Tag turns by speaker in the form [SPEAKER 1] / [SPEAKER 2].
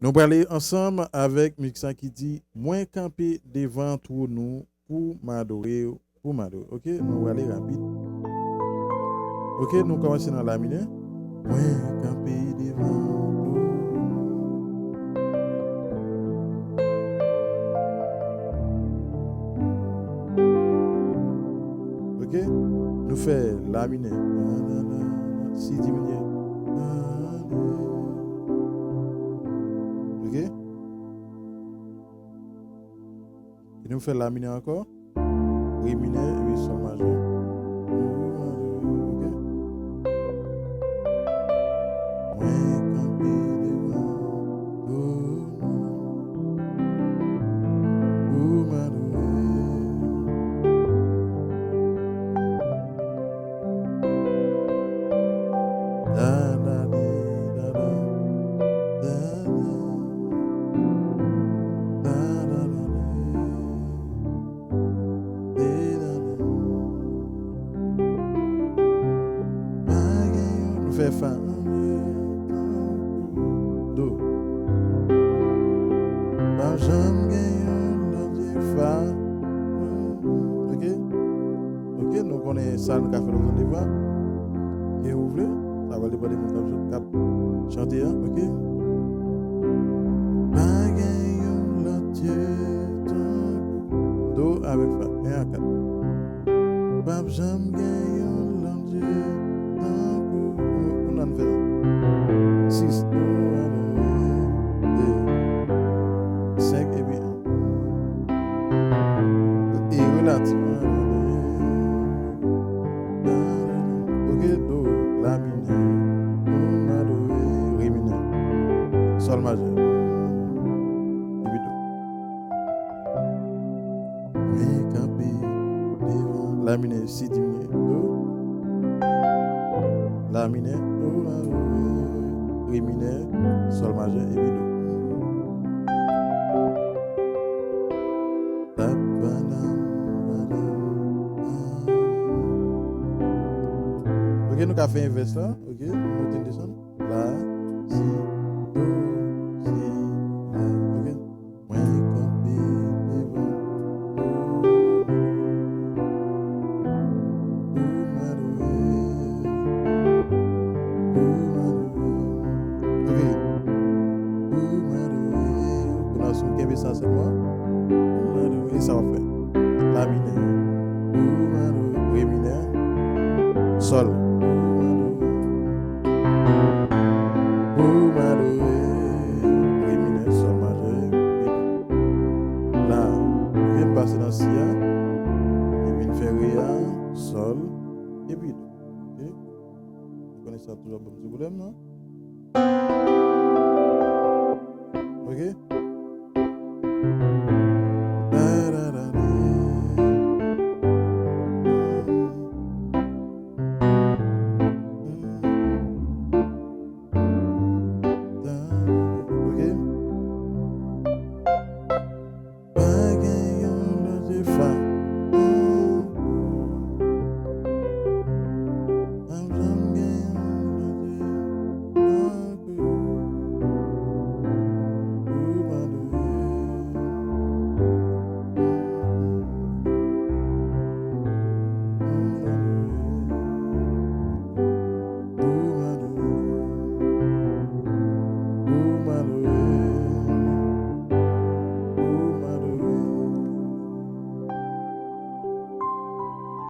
[SPEAKER 1] Nous allons aller ensemble avec Mixa qui dit moins camper devant tout nous pour m'adorer. OK, nous allons aller rapide. OK, nous commençons dans la minute. Moins camper devant tout. OK, nous faisons la minute. Si diminuer. OK? Et nous faisons la mineur encore. Ré mineur et sol majeur. OK? Moins camper devant pour m'adorer. Da da di da da da da da da nous fait fa do pas jamais gagner fa. OK, OK, nous connaissons ça nous café dans le débat et ouvre ça va dépendre de mon cap chanter. OK, pas gagner l'entier do avec fa 1 à 4 pas jamais gagner l'entier. On en fait 6 5 et puis 1 et relativement. OK, do la mineur ré mineur sol majeur et puis do mais camper devant la mineur si diminué do la mineur, ré mineur, sol majeur et puis do. OK, nous avons fait un verse là. OK, nous montons descendre. La, si, do, si, la. OK, moins camper devant ça c'est moi. Et ça va faire la mineur, ré mineur, sol. Ré mineur, sol majeur. Là, je viens de passer dans Sia. Et puis, faire Réa, sol. Et puis, OK. Vous connaissez ça toujours, bon, ce problème, non?